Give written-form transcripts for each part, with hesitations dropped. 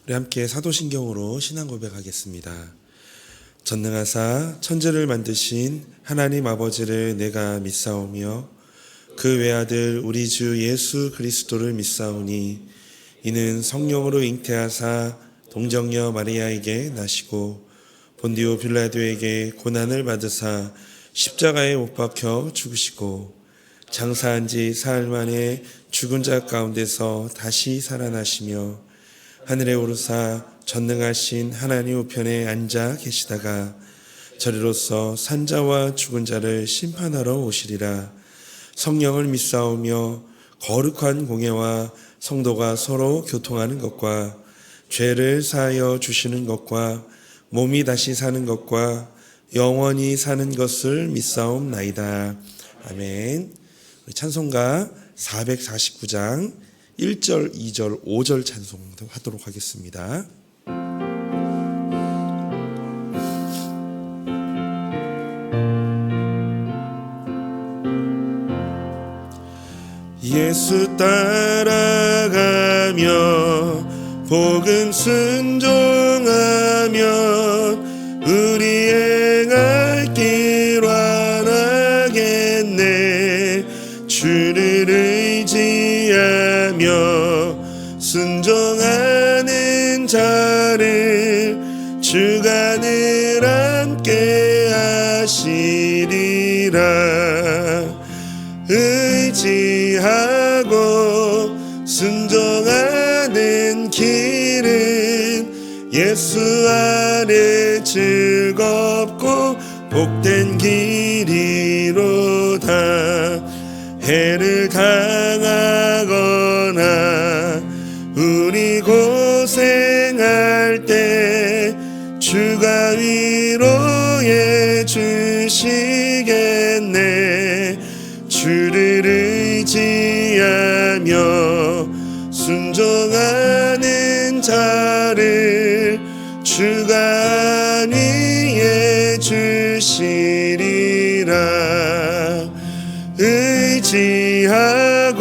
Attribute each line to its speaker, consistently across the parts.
Speaker 1: 우리 함께 사도신경으로 신앙 고백하겠습니다. 전능하사 천지를 만드신 하나님 아버지를 내가 믿사오며 그 외아들 우리 주 예수 그리스도를 믿사오니 이는 성령으로 잉태하사 동정녀 마리아에게 나시고 본디오 빌라도에게 고난을 받으사 십자가에 못 박혀 죽으시고 장사한 지 사흘 만에 죽은 자 가운데서 다시 살아나시며 하늘에 오르사 전능하신 하나님 우편에 앉아 계시다가 저리로서 산자와 죽은 자를 심판하러 오시리라. 성령을 믿사오며 거룩한 공예와 성도가 서로 교통하는 것과 죄를 사하여 주시는 것과 몸이 다시 사는 것과 영원히 사는 것을 믿사옵나이다. 아멘. 찬송가 449장 1절, 2절, 5절 찬송하도록 하겠습니다. 예수 따라가며 복음 순종하면 우리 행할 길 완하겠네. 주를 의지하며 순종하는 자를 주가 늘 함께 하시리라. 의지하고 순종하는 길은 예수 안에 즐겁고 복된 길이로다. 해를 당하거나 우리 고생할 때 주가 위로해 주시겠네. 주를 의지하며 순종하는 자를 주가 안위해 주시리라. 의지하고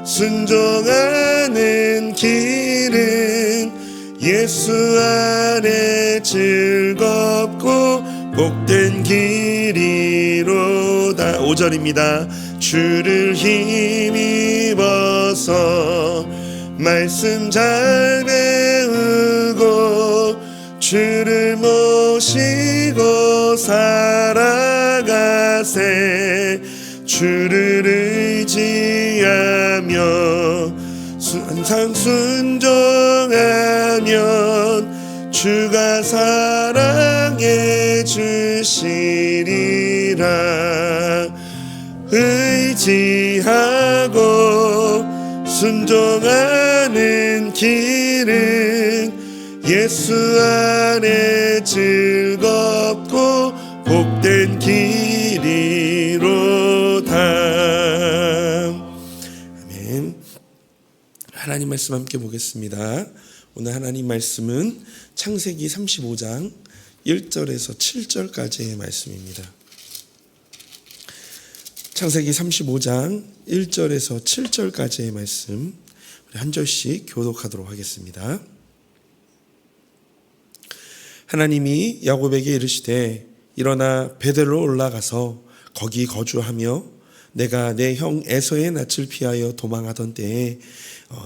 Speaker 1: 순종하는 길은 예수 안에 즐겁고 복된 길이로다. 5절입니다. 주를 힘입어서 말씀 잘 배우고 주를 모시고 살아가세. 주를 의지하며 항상 순종하면 주가 사랑해 주시리라. 의지하고 순종하는 길은 예수 안에 즐겁고 복된 길이로다. 아멘. 하나님 말씀 함께 보겠습니다. 오늘 하나님 말씀은 창세기 35장 1절에서 7절까지의 말씀입니다. 창세기 35장 1절에서 7절까지의 말씀 우리 한 절씩 교독하도록 하겠습니다. 하나님이 야곱에게 이르시되 일어나 베델로 올라가서 거기 거주하며 내가 내 형 에서의 낯을 피하여 도망하던 때에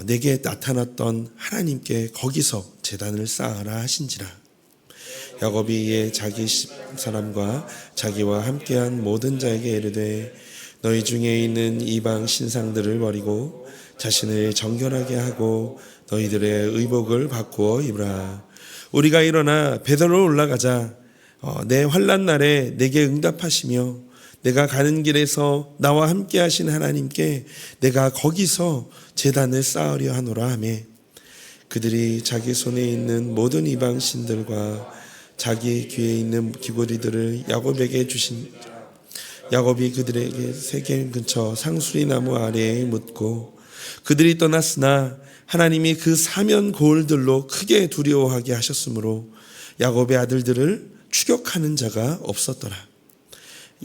Speaker 1: 내게 나타났던 하나님께 거기서 제단을 쌓아라 하신지라. 야곱이 이에 자기 사람과 자기와 함께한 모든 자에게 이르되 너희 중에 있는 이방 신상들을 버리고 자신을 정결하게 하고 너희들의 의복을 바꾸어 입으라. 우리가 일어나 베델로 올라가자. 내 환난 날에 내게 응답하시며 내가 가는 길에서 나와 함께 하신 하나님께 내가 거기서 제단을 쌓으려 하노라 하매 그들이 자기 손에 있는 모든 이방 신들과 자기 귀에 있는 귀고리들을 야곱에게 주신 야곱이 그들에게 세겜 근처 상수리 나무 아래에 묻고 그들이 떠났으나 하나님이 그 사면 고을들로 크게 두려워하게 하셨으므로 야곱의 아들들을 추격하는 자가 없었더라.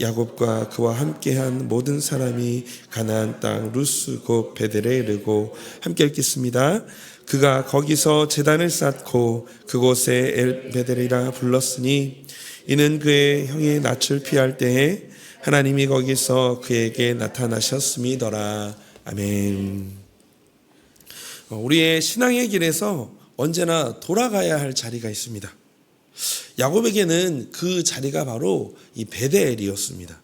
Speaker 1: 야곱과 그와 함께한 모든 사람이 가나안 땅 루스 곧 베델에 이르고 함께 읽겠습니다. 그가 거기서 제단을 쌓고 그곳에 엘베델이라 불렀으니 이는 그의 형의 낯을 피할 때에 하나님이 거기서 그에게 나타나셨음이더라. 아멘. 우리의 신앙의 길에서 언제나 돌아가야 할 자리가 있습니다. 야곱에게는 그 자리가 바로 이 베델이었습니다.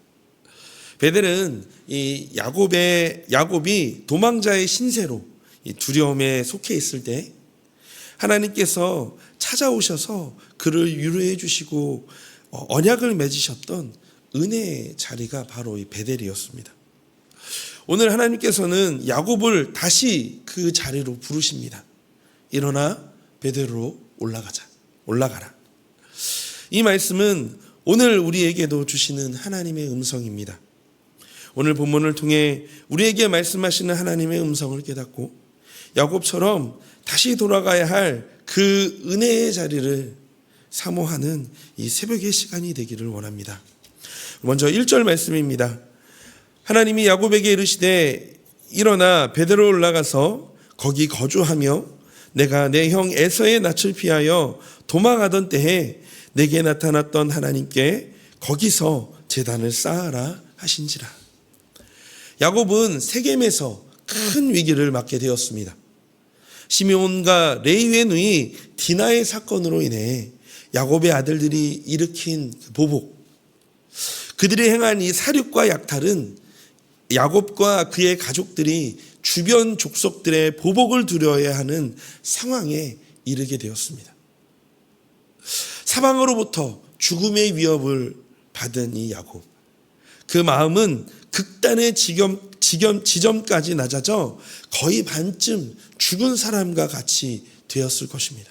Speaker 1: 베델은 이 야곱이 도망자의 신세로 이 두려움에 속해 있을 때 하나님께서 찾아오셔서 그를 위로해 주시고 언약을 맺으셨던 은혜의 자리가 바로 이 베델이었습니다. 오늘 하나님께서는 야곱을 다시 그 자리로 부르십니다. 일어나 베델로 올라가라. 이 말씀은 오늘 우리에게도 주시는 하나님의 음성입니다. 오늘 본문을 통해 우리에게 말씀하시는 하나님의 음성을 깨닫고 야곱처럼 다시 돌아가야 할 그 은혜의 자리를 사모하는 이 새벽의 시간이 되기를 원합니다. 먼저 1절 말씀입니다. 하나님이 야곱에게 이르시되 일어나 베델로 올라가서 거기 거주하며 내가 내 형 에서의 낯을 피하여 도망하던 때에 내게 나타났던 하나님께 거기서 제단을 쌓아라 하신지라. 야곱은 세겜에서 큰 위기를 맞게 되었습니다. 시므온과 레위의 누이 디나의 사건으로 인해 야곱의 아들들이 일으킨 보복, 그들이 행한 이 살육과 약탈은 야곱과 그의 가족들이 주변 족속들의 보복을 두려워야 하는 상황에 이르게 되었습니다. 사방으로부터 죽음의 위협을 받은 이 야곱, 그 마음은 극단의 지점까지 낮아져 거의 반쯤 죽은 사람과 같이 되었을 것입니다.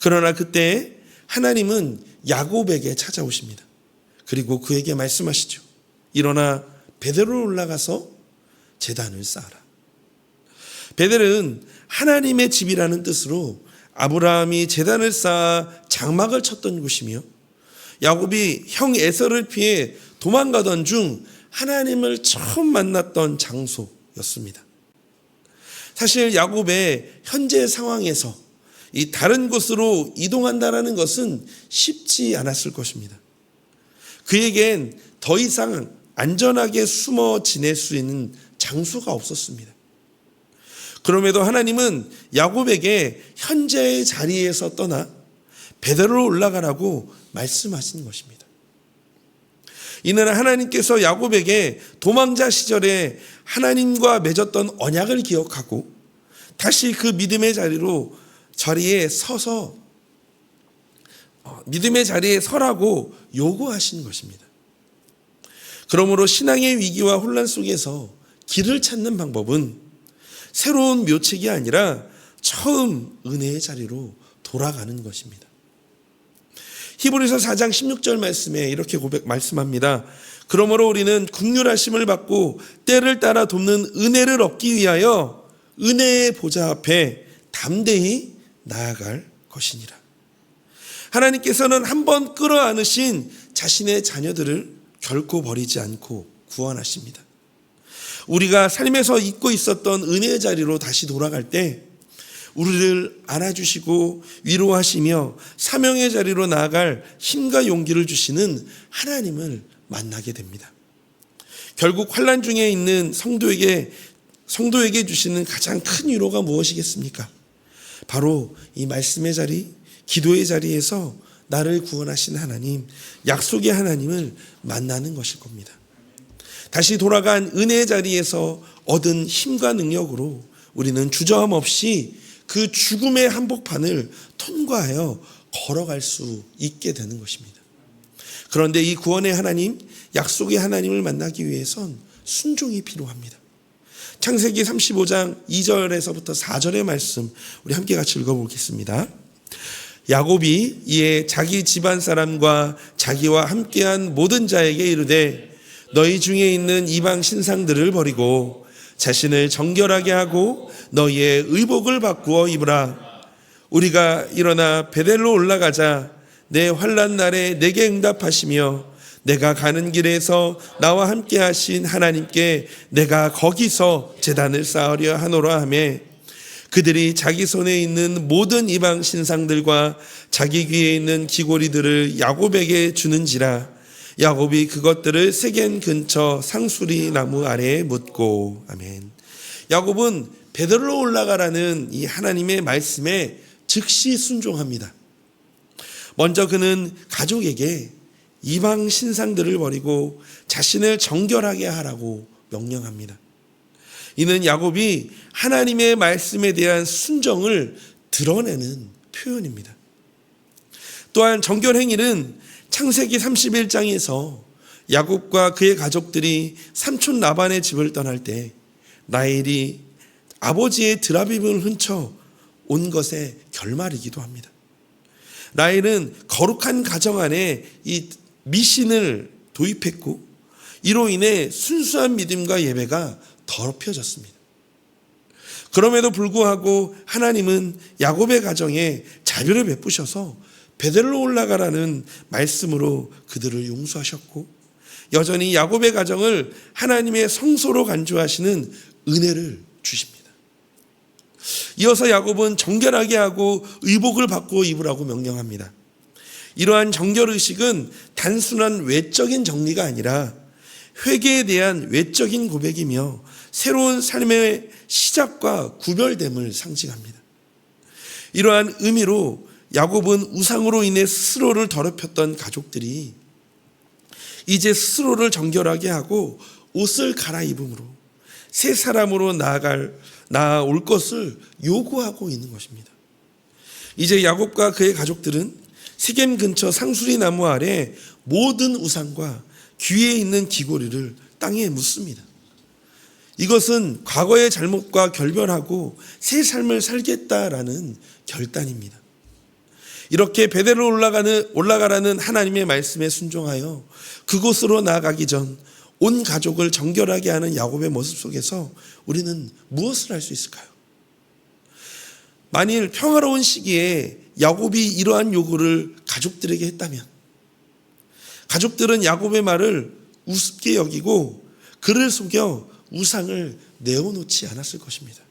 Speaker 1: 그러나 그때 하나님은 야곱에게 찾아오십니다. 그리고 그에게 말씀하시죠. 일어나 베델로 올라가서 제단을 쌓아라. 베델은 하나님의 집이라는 뜻으로 아브라함이 제단을 쌓아 장막을 쳤던 곳이며 야곱이 형 에서를 피해 도망가던 중 하나님을 처음 만났던 장소였습니다. 사실 야곱의 현재 상황에서 이 다른 곳으로 이동한다는 것은 쉽지 않았을 것입니다. 그에겐 더 이상 안전하게 숨어 지낼 수 있는 장소가 없었습니다. 그럼에도 하나님은 야곱에게 현재의 자리에서 떠나 베델로 올라가라고 말씀하신 것입니다. 이는 하나님께서 야곱에게 도망자 시절에 하나님과 맺었던 언약을 기억하고 다시 그 믿음의 자리에 서라고 요구하신 것입니다. 그러므로 신앙의 위기와 혼란 속에서 길을 찾는 방법은 새로운 묘책이 아니라 처음 은혜의 자리로 돌아가는 것입니다. 히브리서 4장 16절 말씀에 이렇게 말씀합니다. 그러므로 우리는 긍휼하심을 받고 때를 따라 돕는 은혜를 얻기 위하여 은혜의 보좌 앞에 담대히 나아갈 것이니라. 하나님께서는 한번 끌어안으신 자신의 자녀들을 결코 버리지 않고 구원하십니다. 우리가 삶에서 잊고 있었던 은혜의 자리로 다시 돌아갈 때 우리를 안아주시고 위로하시며 사명의 자리로 나아갈 힘과 용기를 주시는 하나님을 만나게 됩니다. 결국 환난 중에 있는 성도에게 주시는 가장 큰 위로가 무엇이겠습니까? 바로 이 말씀의 자리, 기도의 자리에서 나를 구원하신 하나님, 약속의 하나님을 만나는 것일 겁니다. 다시 돌아간 은혜의 자리에서 얻은 힘과 능력으로 우리는 주저함 없이 그 죽음의 한복판을 통과하여 걸어갈 수 있게 되는 것입니다. 그런데 이 구원의 하나님, 약속의 하나님을 만나기 위해선 순종이 필요합니다. 창세기 35장 2절에서부터 4절의 말씀 우리 함께 같이 읽어보겠습니다. 야곱이 이에 자기 집안 사람과 자기와 함께한 모든 자에게 이르되 너희 중에 있는 이방 신상들을 버리고 자신을 정결하게 하고 너희의 의복을 바꾸어 입으라. 우리가 일어나 베델로 올라가자. 내 환난 날에 내게 응답하시며 내가 가는 길에서 나와 함께 하신 하나님께 내가 거기서 제단을 쌓으려 하노라 하며 그들이 자기 손에 있는 모든 이방 신상들과 자기 귀에 있는 귀고리들을 야곱에게 주는지라 야곱이 그것들을 세겜 근처 상수리 나무 아래에 묻고. 아멘. 야곱은 베들로 올라가라는 이 하나님의 말씀에 즉시 순종합니다. 먼저 그는 가족에게 이방 신상들을 버리고 자신을 정결하게 하라고 명령합니다. 이는 야곱이 하나님의 말씀에 대한 순종을 드러내는 표현입니다. 또한 정결행위는 창세기 31장에서 야곱과 그의 가족들이 삼촌 라반의 집을 떠날 때 라헬이 아버지의 드라빔을 훔쳐 온 것의 결말이기도 합니다. 라헬은 거룩한 가정 안에 이 미신을 도입했고 이로 인해 순수한 믿음과 예배가 더럽혀졌습니다. 그럼에도 불구하고 하나님은 야곱의 가정에 자비를 베푸셔서 베델로 올라가라는 말씀으로 그들을 용서하셨고 여전히 야곱의 가정을 하나님의 성소로 간주하시는 은혜를 주십니다. 이어서 야곱은 정결하게 하고 의복을 바꾸어 입으라고 명령합니다. 이러한 정결의식은 단순한 외적인 정리가 아니라 회개에 대한 외적인 고백이며 새로운 삶의 시작과 구별됨을 상징합니다. 이러한 의미로 야곱은 우상으로 인해 스스로를 더럽혔던 가족들이 이제 스스로를 정결하게 하고 옷을 갈아입음으로 새 사람으로 나아올 것을 요구하고 있는 것입니다. 이제 야곱과 그의 가족들은 세겜 근처 상수리 나무 아래 모든 우상과 귀에 있는 귀고리를 땅에 묻습니다. 이것은 과거의 잘못과 결별하고 새 삶을 살겠다라는 결단입니다. 이렇게 베델로 올라가라는 하나님의 말씀에 순종하여 그곳으로 나아가기 전 온 가족을 정결하게 하는 야곱의 모습 속에서 우리는 무엇을 할 수 있을까요? 만일 평화로운 시기에 야곱이 이러한 요구를 가족들에게 했다면 가족들은 야곱의 말을 우습게 여기고 그를 속여 우상을 내어놓지 않았을 것입니다.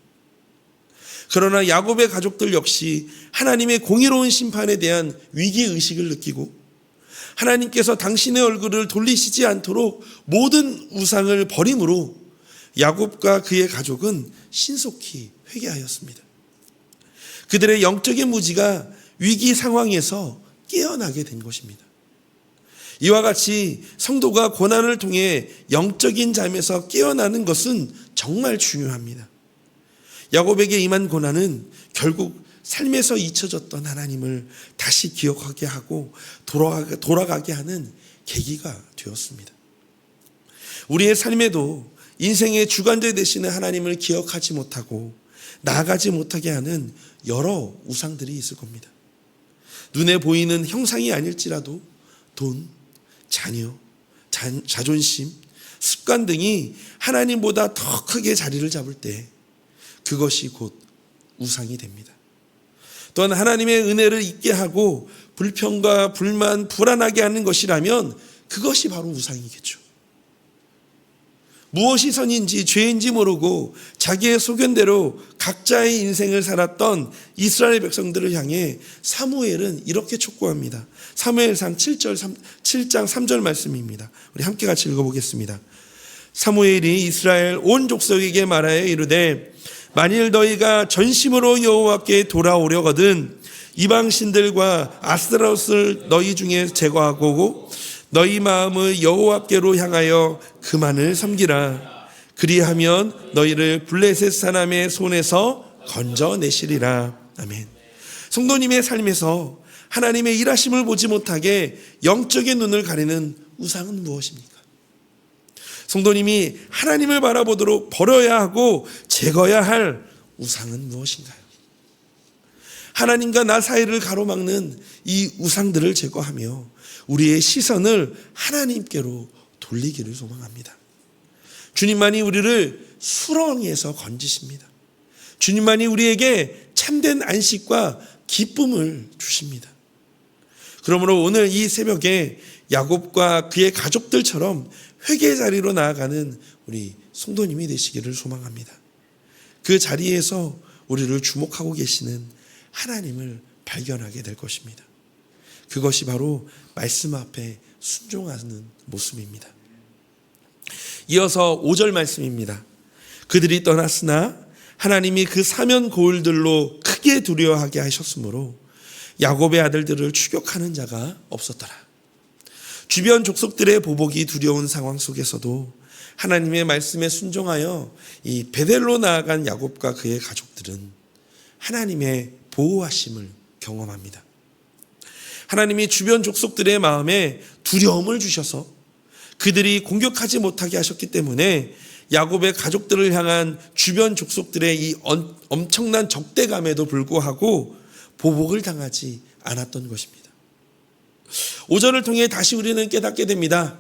Speaker 1: 그러나 야곱의 가족들 역시 하나님의 공의로운 심판에 대한 위기의식을 느끼고 하나님께서 당신의 얼굴을 돌리시지 않도록 모든 우상을 버림으로 야곱과 그의 가족은 신속히 회개하였습니다. 그들의 영적인 무지가 위기 상황에서 깨어나게 된 것입니다. 이와 같이 성도가 고난을 통해 영적인 잠에서 깨어나는 것은 정말 중요합니다. 야곱에게 임한 고난은 결국 삶에서 잊혀졌던 하나님을 다시 기억하게 하고 돌아가게 하는 계기가 되었습니다. 우리의 삶에도 인생의 주관자 되시는 하나님을 기억하지 못하고 나아가지 못하게 하는 여러 우상들이 있을 겁니다. 눈에 보이는 형상이 아닐지라도 돈, 자녀, 자존심, 습관 등이 하나님보다 더 크게 자리를 잡을 때 그것이 곧 우상이 됩니다. 또한 하나님의 은혜를 잊게 하고 불평과 불만, 불안하게 하는 것이라면 그것이 바로 우상이겠죠. 무엇이 선인지 죄인지 모르고 자기의 소견대로 각자의 인생을 살았던 이스라엘 백성들을 향해 사무엘은 이렇게 촉구합니다. 사무엘상 7장 3절 말씀입니다. 우리 함께 같이 읽어보겠습니다. 사무엘이 이스라엘 온 족속에게 말하여 이르되 만일 너희가 전심으로 여호와께 돌아오려거든 이방신들과 아스타롯을 너희 중에 제거하고 너희 마음을 여호와께로 향하여 그만을 섬기라. 그리하면 너희를 블레셋 사람의 손에서 건져내시리라. 아멘. 성도님의 삶에서 하나님의 일하심을 보지 못하게 영적인 눈을 가리는 우상은 무엇입니까? 성도님이 하나님을 바라보도록 버려야 하고 제거해야 할 우상은 무엇인가요? 하나님과 나 사이를 가로막는 이 우상들을 제거하며 우리의 시선을 하나님께로 돌리기를 소망합니다. 주님만이 우리를 수렁에서 건지십니다. 주님만이 우리에게 참된 안식과 기쁨을 주십니다. 그러므로 오늘 이 새벽에 야곱과 그의 가족들처럼 회개 자리로 나아가는 우리 성도님이 되시기를 소망합니다. 그 자리에서 우리를 주목하고 계시는 하나님을 발견하게 될 것입니다. 그것이 바로 말씀 앞에 순종하는 모습입니다. 이어서 5절 말씀입니다. 그들이 떠났으나 하나님이 그 사면 고울들로 크게 두려워하게 하셨으므로 야곱의 아들들을 추격하는 자가 없었더라. 주변 족속들의 보복이 두려운 상황 속에서도 하나님의 말씀에 순종하여 이 베델로 나아간 야곱과 그의 가족들은 하나님의 보호하심을 경험합니다. 하나님이 주변 족속들의 마음에 두려움을 주셔서 그들이 공격하지 못하게 하셨기 때문에 야곱의 가족들을 향한 주변 족속들의 이 엄청난 적대감에도 불구하고 보복을 당하지 않았던 것입니다. 5절을 통해 다시 우리는 깨닫게 됩니다.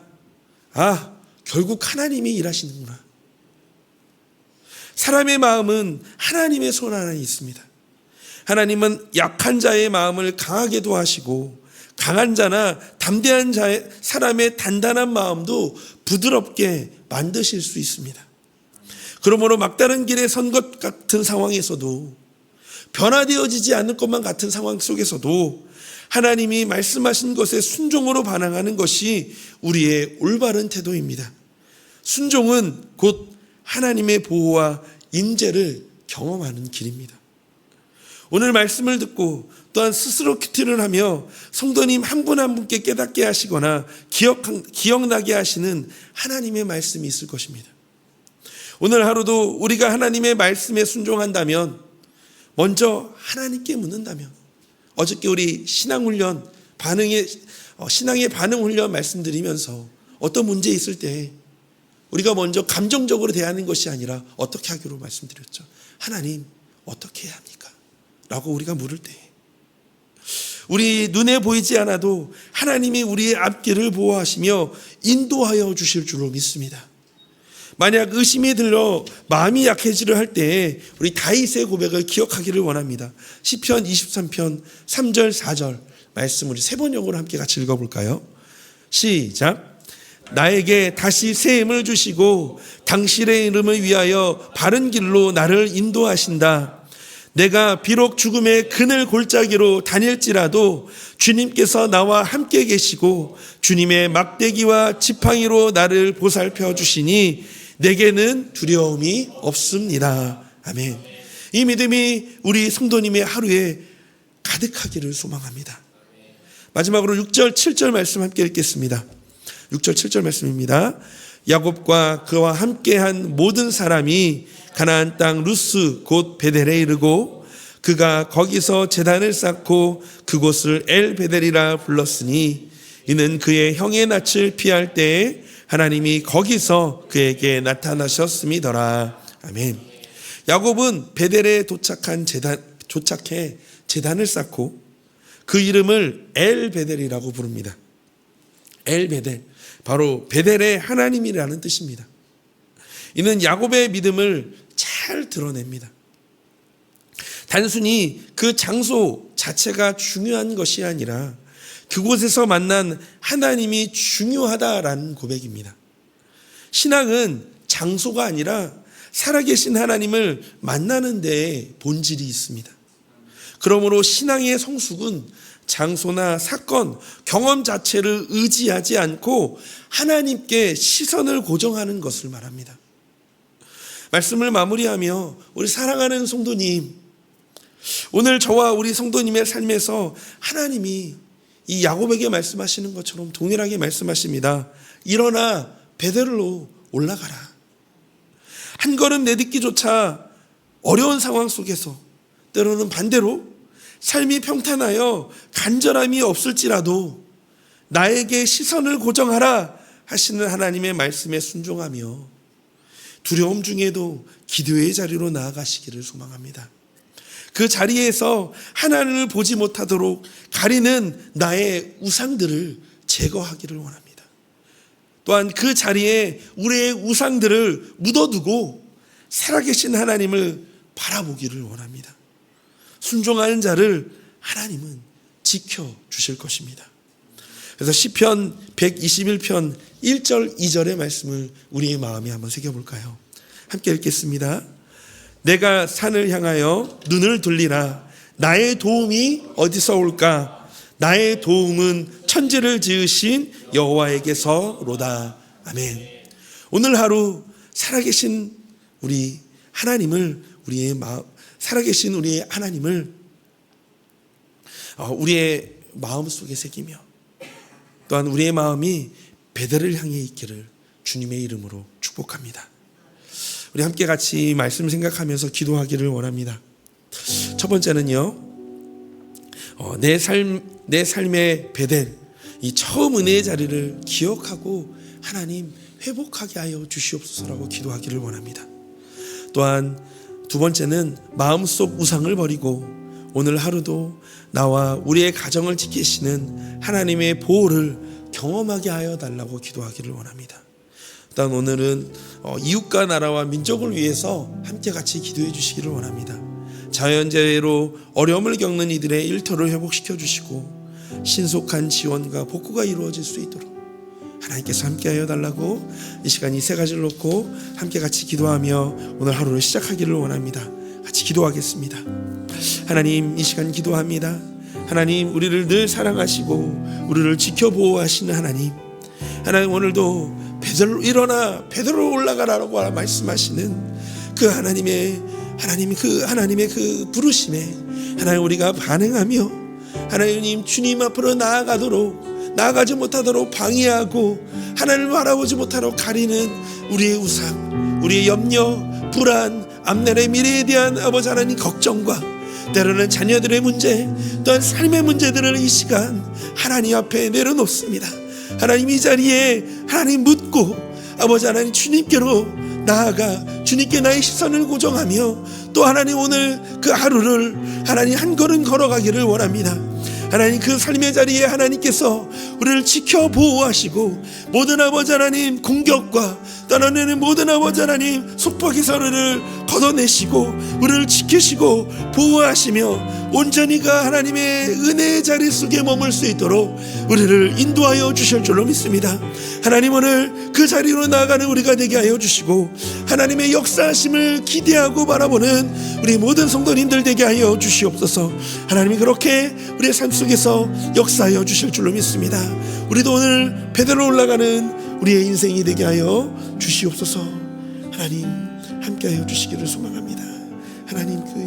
Speaker 1: 아, 결국 하나님이 일하시는구나. 사람의 마음은 하나님의 손 안에 있습니다. 하나님은 약한 자의 마음을 강하게 도하시고 강한 자나 담대한 자의 사람의 단단한 마음도 부드럽게 만드실 수 있습니다. 그러므로 막다른 길에 선 것 같은 상황에서도 변화되어지지 않을 것만 같은 상황 속에서도 하나님이 말씀하신 것에 순종으로 반응하는 것이 우리의 올바른 태도입니다. 순종은 곧 하나님의 보호와 인재를 경험하는 길입니다. 오늘 말씀을 듣고 또한 스스로 큐티를 하며 성도님 한 분 한 분께 깨닫게 하시거나 기억나게 하시는 하나님의 말씀이 있을 것입니다. 오늘 하루도 우리가 하나님의 말씀에 순종한다면, 먼저 하나님께 묻는다면, 어저께 우리 신앙의 반응 훈련 말씀드리면서 어떤 문제 있을 때 우리가 먼저 감정적으로 대하는 것이 아니라 어떻게 하기로 말씀드렸죠. 하나님, 어떻게 해야 합니까? 라고 우리가 물을 때 우리 눈에 보이지 않아도 하나님이 우리의 앞길을 보호하시며 인도하여 주실 줄로 믿습니다. 만약 의심이 들러 마음이 약해지려 할 때 우리 다윗의 고백을 기억하기를 원합니다. 시편 23편 3절 4절 말씀 우리 세 번역으로 함께 같이 읽어볼까요? 시작. 나에게 다시 새 힘을 주시고 당신의 이름을 위하여 바른 길로 나를 인도하신다. 내가 비록 죽음의 그늘 골짜기로 다닐지라도 주님께서 나와 함께 계시고 주님의 막대기와 지팡이로 나를 보살펴 주시니 내게는 두려움이 없습니다. 아멘. 이 믿음이 우리 성도님의 하루에 가득하기를 소망합니다. 마지막으로 6절 7절 말씀 함께 읽겠습니다. 6절 7절 말씀입니다. 야곱과 그와 함께한 모든 사람이 가나안 땅 루스 곧 베델에 이르고 그가 거기서 제단을 쌓고 그곳을 엘 베델이라 불렀으니 이는 그의 형의 낯을 피할 때에 하나님이 거기서 그에게 나타나셨음이더라. 아멘. 야곱은 베델에 도착해 제단을 쌓고 그 이름을 엘 베델이라고 부릅니다. 엘 베델, 바로 베델의 하나님이라는 뜻입니다. 이는 야곱의 믿음을 잘 드러냅니다. 단순히 그 장소 자체가 중요한 것이 아니라 그곳에서 만난 하나님이 중요하다라는 고백입니다. 신앙은 장소가 아니라 살아계신 하나님을 만나는 데에 본질이 있습니다. 그러므로 신앙의 성숙은 장소나 사건, 경험 자체를 의지하지 않고 하나님께 시선을 고정하는 것을 말합니다. 말씀을 마무리하며 우리 사랑하는 성도님, 오늘 저와 우리 성도님의 삶에서 하나님이 이 야곱에게 말씀하시는 것처럼 동일하게 말씀하십니다. 일어나 베델로 올라가라. 한 걸음 내딛기조차 어려운 상황 속에서 때로는 반대로 삶이 평탄하여 간절함이 없을지라도 나에게 시선을 고정하라 하시는 하나님의 말씀에 순종하며 두려움 중에도 기도의 자리로 나아가시기를 소망합니다. 그 자리에서 하나님을 보지 못하도록 가리는 나의 우상들을 제거하기를 원합니다. 또한 그 자리에 우리의 우상들을 묻어두고 살아계신 하나님을 바라보기를 원합니다. 순종하는 자를 하나님은 지켜주실 것입니다. 그래서 시편 121편 1절 2절의 말씀을 우리의 마음에 한번 새겨볼까요? 함께 읽겠습니다. 내가 산을 향하여 눈을 돌리라. 나의 도움이 어디서 올까? 나의 도움은 천지를 지으신 여호와에게서로다. 아멘. 오늘 하루 살아계신 우리 하나님을, 살아계신 우리의 하나님을 우리의 마음 속에 새기며, 또한 우리의 마음이 베델을 향해 있기를 주님의 이름으로 축복합니다. 우리 함께 같이 말씀 생각하면서 기도하기를 원합니다. 첫 번째는요, 내 삶의 베델, 이 처음 은혜의 자리를 기억하고 하나님 회복하게 하여 주시옵소서라고 기도하기를 원합니다. 또한 두 번째는 마음속 우상을 버리고 오늘 하루도 나와 우리의 가정을 지키시는 하나님의 보호를 경험하게 하여 달라고 기도하기를 원합니다. 일단 오늘은 이웃과 나라와 민족을 위해서 함께 같이 기도해 주시기를 원합니다. 자연재해로 어려움을 겪는 이들의 일터를 회복시켜 주시고 신속한 지원과 복구가 이루어질 수 있도록 하나님께서 함께하여 달라고 이 시간 이 세 가지를 놓고 함께 같이 기도하며 오늘 하루를 시작하기를 원합니다. 같이 기도하겠습니다. 하나님, 이 시간 기도합니다. 하나님, 우리를 늘 사랑하시고 우리를 지켜보호하시는 하나님, 오늘도 베델로 일어나 베델로 올라가라고 말씀하시는 그 하나님의 그 부르심에 하나님 우리가 반응하며 하나님 주님 앞으로 나아가지 못하도록 방해하고 하나님을 바라보지 못하도록 가리는 우리의 우상, 우리의 염려, 불안, 앞날의 미래에 대한 아버지 하나님 걱정과 때로는 자녀들의 문제, 또한 삶의 문제들을 이 시간 하나님 앞에 내려놓습니다. 하나님, 이 자리에 하나님 묻고 아버지 하나님 주님께로 나아가 주님께 나의 시선을 고정하며 또 하나님 오늘 그 하루를 하나님 한 걸음 걸어가기를 원합니다. 하나님, 그 삶의 자리에 하나님께서 우리를 지켜 보호하시고 모든 아버지 하나님 공격과 떠나는 모든 아버지 하나님 속박의 서류를 걷어내시고 우리를 지키시고 보호하시며 온전히 그 하나님의 은혜의 자리 속에 머물 수 있도록 우리를 인도하여 주실 줄로 믿습니다. 하나님, 오늘 그 자리로 나아가는 우리가 되게 하여 주시고 하나님의 역사하심을 기대하고 바라보는 우리 모든 성도님들 되게 하여 주시옵소서. 하나님이 그렇게 우리의 삶 속에서 역사하여 주실 줄로 믿습니다. 우리도 오늘 베델로 올라가는 우리의 인생이 되게 하여 주시옵소서. 하나님, 함께하여 주시기를 소망합니다. 하나님, 그